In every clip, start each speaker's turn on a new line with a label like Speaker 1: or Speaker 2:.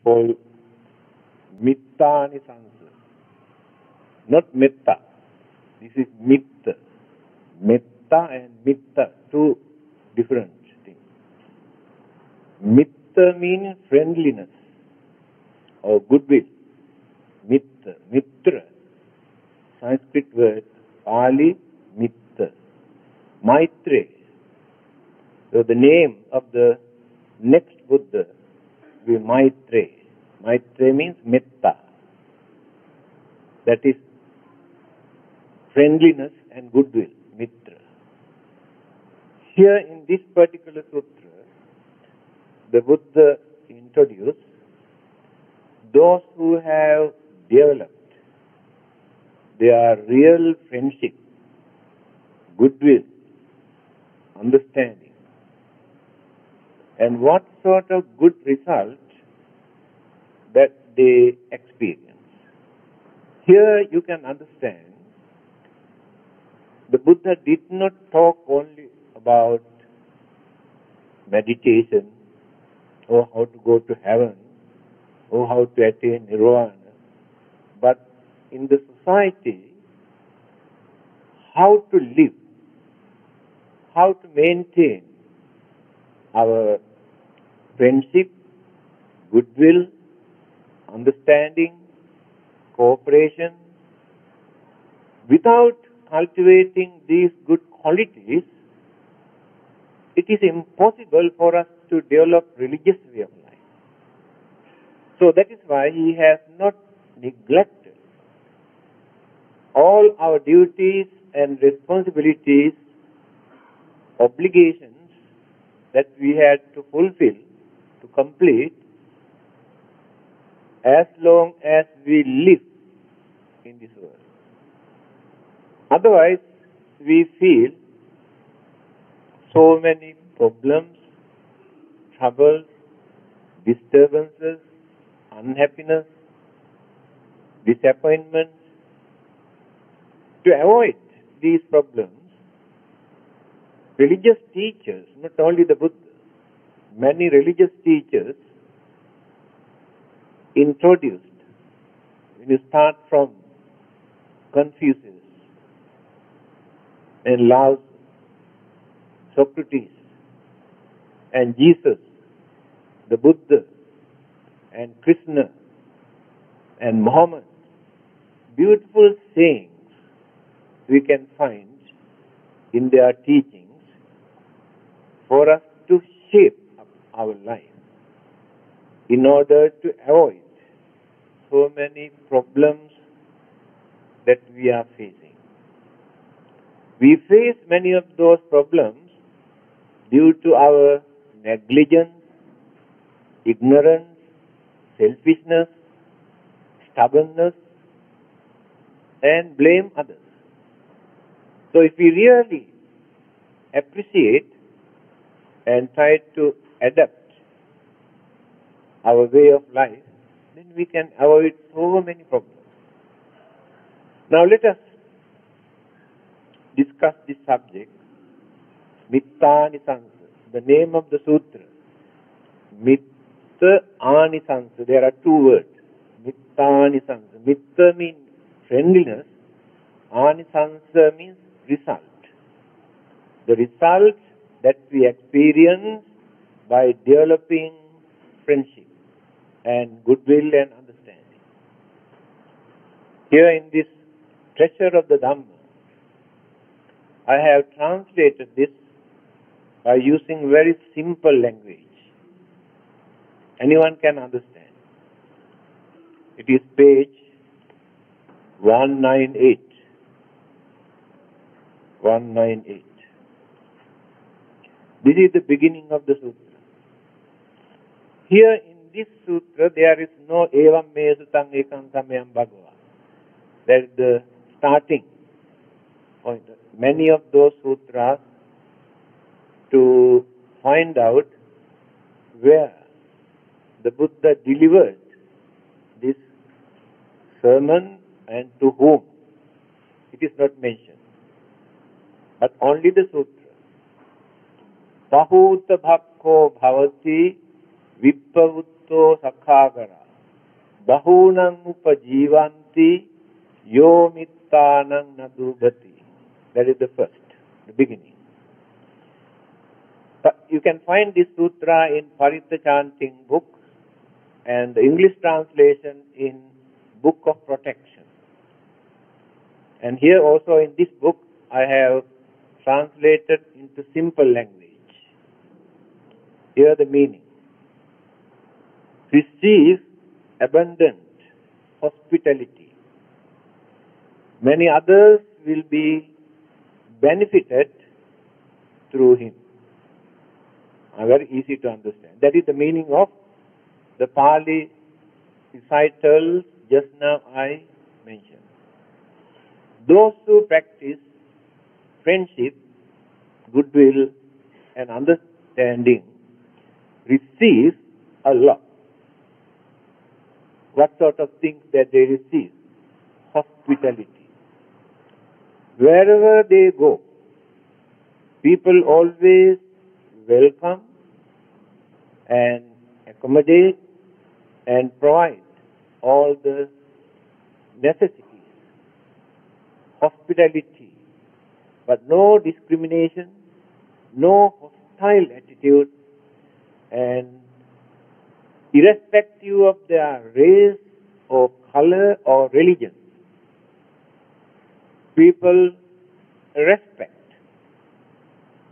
Speaker 1: called Mittanisansa. Not Metta. This is Mitta. Metta and Mitta, two different things. Mitta means friendliness or goodwill. Mitta, Mitra. Sanskrit word, Pali, Mitta. Maitre. So the name of the next Buddha will be Maitre. Maitre means Metta. That is friendliness and goodwill, Mitra. Here in this particular sutra, the Buddha introduced those who have developed their real friendship, goodwill, understanding, and what sort of good result that they experience. Here you can understand the Buddha did not talk only about meditation or how to go to heaven or how to attain nirvana, but in the society, how to live, how to maintain our friendship, goodwill, understanding, cooperation. Without cultivating these good qualities, it is impossible for us to develop religious way of life. So that is why he has not neglected all our duties and responsibilities, obligations that we had to fulfill, to complete, as long as we live in this world. Otherwise, we feel so many problems, troubles, disturbances, unhappiness, disappointments. To avoid these problems, religious teachers, not only the Buddha, many religious teachers introduced, when you start from Confucius and Lao, Socrates and Jesus, the Buddha and Krishna and Muhammad, beautiful sayings we can find in their teachings for us to shape up our life in order to avoid so many problems that we are facing. We face many of those problems due to our negligence, ignorance, selfishness, stubbornness, and blame others. So if we really appreciate and try to adapt our way of life, then we can avoid so many problems. Now let us discuss this subject, Mittanisansa, the name of the sutra. Mitta Anisansa, there are two words. Mittanisansa. Mitta means friendliness, Anisansa means result. The result that we experience by developing friendship and goodwill and understanding. Here in this treasure of the Dhamma, I have translated this by using very simple language. Anyone can understand. It is page 198. 198. This is the beginning of the sutra. Here in this sutra, there is no evam me sutang ekam samayam bhagava. That is the starting point. Many of those sutras to find out where the Buddha delivered this sermon and to whom. It is not mentioned. But only the sutra. Pahuta bhakko bhavati Vippavutto Sakhagara Bahunang Upajivanti Yomittanang Nadubati. That is the first, the beginning. But you can find this sutra in Parita Chanting book and the English translation in Book of Protection. And here also in this book I have translated into simple language. Here the meaning. Receive abundant hospitality. Many others will be benefited through him. Very easy to understand. That is the meaning of the Pali recitals just now I mentioned. Those who practice friendship, goodwill, and understanding receive a lot. What sort of things that they receive? Hospitality. Wherever they go, people always welcome and accommodate and provide all the necessities. Hospitality, but no discrimination, no hostile attitude, and irrespective of their race or color or religion, people respect.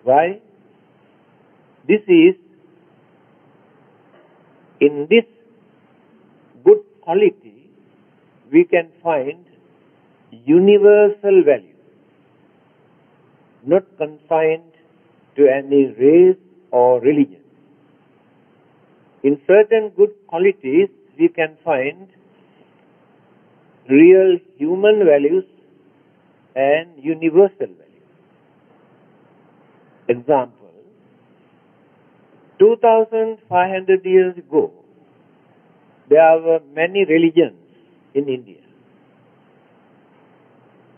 Speaker 1: Why? This is, in this good quality, we can find universal value, not confined to any race or religion. In certain good qualities, we can find real human values and universal values. Example, 2,500 years ago, there were many religions in India.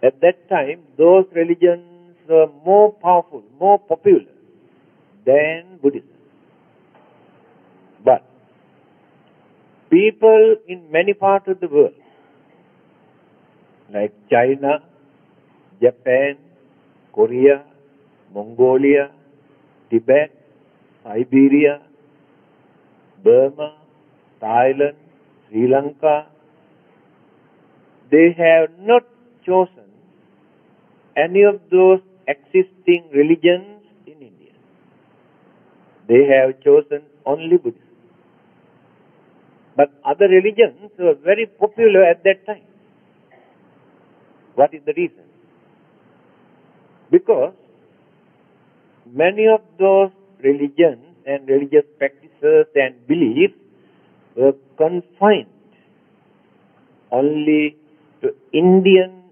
Speaker 1: At that time, those religions were more powerful, more popular than Buddhism. But people in many parts of the world, like China, Japan, Korea, Mongolia, Tibet, Siberia, Burma, Thailand, Sri Lanka, they have not chosen any of those existing religions in India. They have chosen only Buddhism. But other religions were very popular at that time. What is the reason? Because many of those religions and religious practices and beliefs were confined only to Indian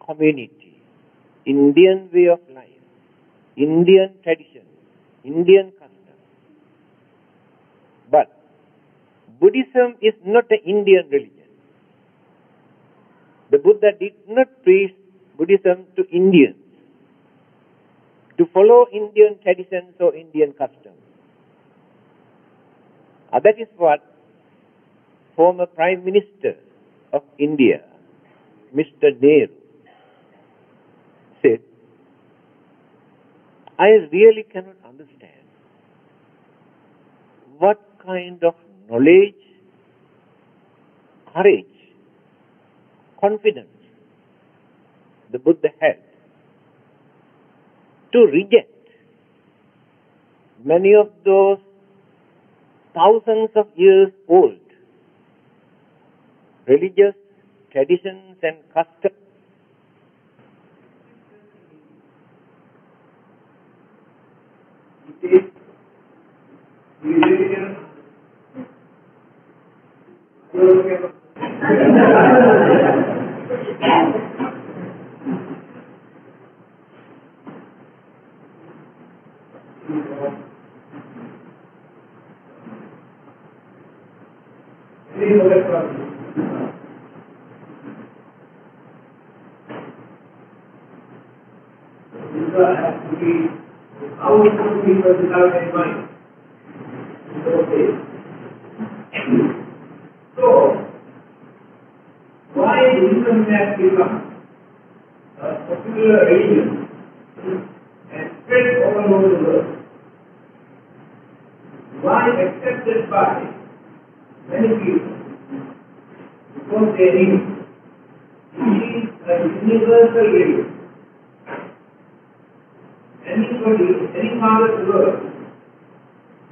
Speaker 1: community, Indian way of life, Indian tradition, Indian custom. But Buddhism is not an Indian religion. The Buddha did not preach Buddhism to Indians, to follow Indian traditions or Indian customs. That is what former Prime Minister of India, Mr. Nehru, said, I really cannot understand what kind of knowledge, courage, confidence the Buddha had to reject many of those thousands of years old religious traditions and customs.
Speaker 2: How people without any mind. Okay.
Speaker 1: become a popular religion and spread all over the world. Why accepted by many people? Because they need it. It is a universal religion. Anybody, any part of the world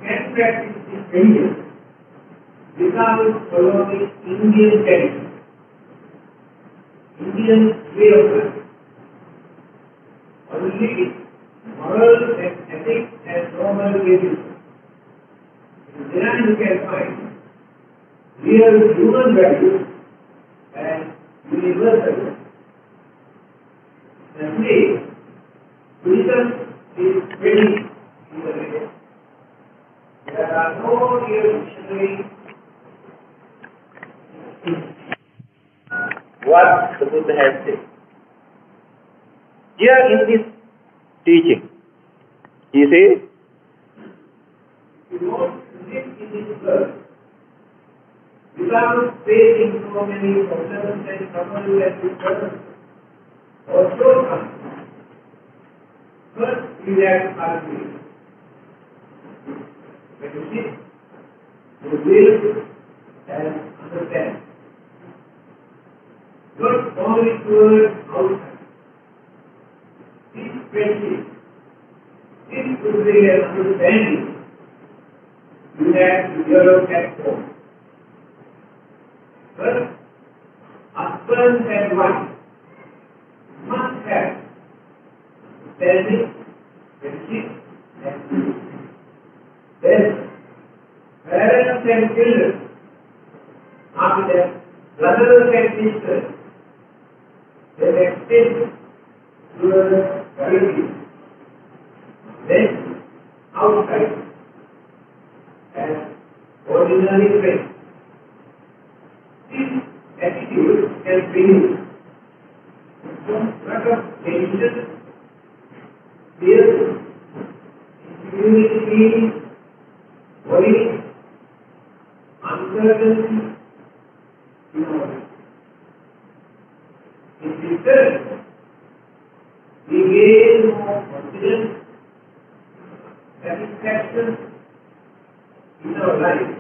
Speaker 1: can practice this religion without following Indian tradition, Indian way of life. Only moral and ethics and normal values. Then you can find real human values and universal values. And today, Buddhism is very in the way. There are no real missionaries. What the Buddha has said. Here in this teaching, he says, if you want to live in this world without facing so many problems and troubles and disturbance or shortcomings, first you have to cultivate. When you sit, you will and understand. Not only towards outside. This friendship, this goodwill and understanding, you have to develop at home. First, husband and wife must have understanding, friendship, and goodwill. Then, parents and children, after that, brothers and sisters, then extend towards relatives, then outside, and ordinary friends. This attitude can bring some sort of tension, fear, insecurity, worry, uncertainty in our life. In return, we gain more confidence, satisfaction in our life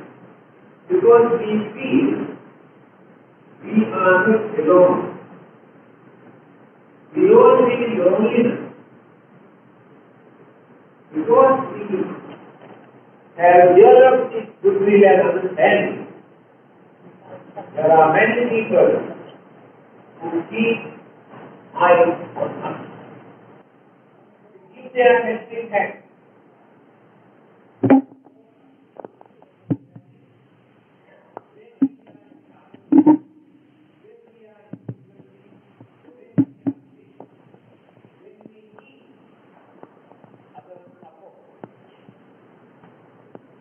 Speaker 1: because we feel we are not alone. We don't feel loneliness because we have developed this goodwill and understanding. There are many people who keep eyes on us. Keep their helping hand.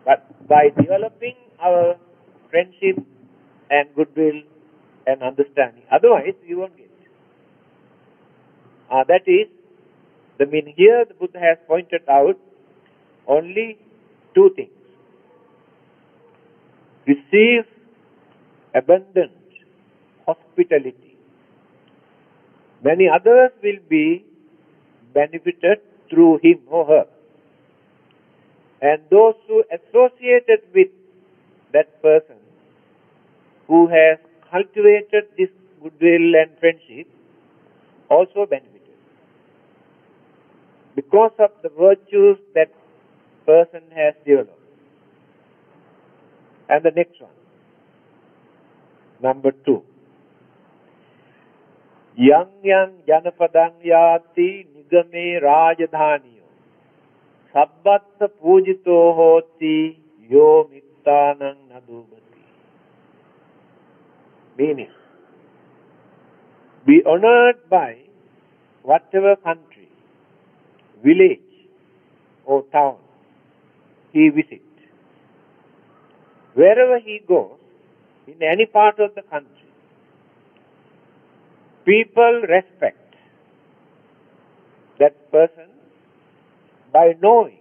Speaker 1: But by developing our friendship and goodwill and understanding, otherwise we won't get it. That is the meaning. Here the Buddha has pointed out only two things. Receive abundant hospitality. Many others will be benefited through him or her. And those who associated with that person who has cultivated this goodwill and friendship also benefited. Because of the virtues that person has developed. And the next one, number 2. Yang yang janapadang yati nigame rajadhaniyo sabbatta pujito hoti yo miktanang nadubati. Meaning, be honored by whatever country, village or town he visits. Wherever he goes, in any part of the country, people respect that person by knowing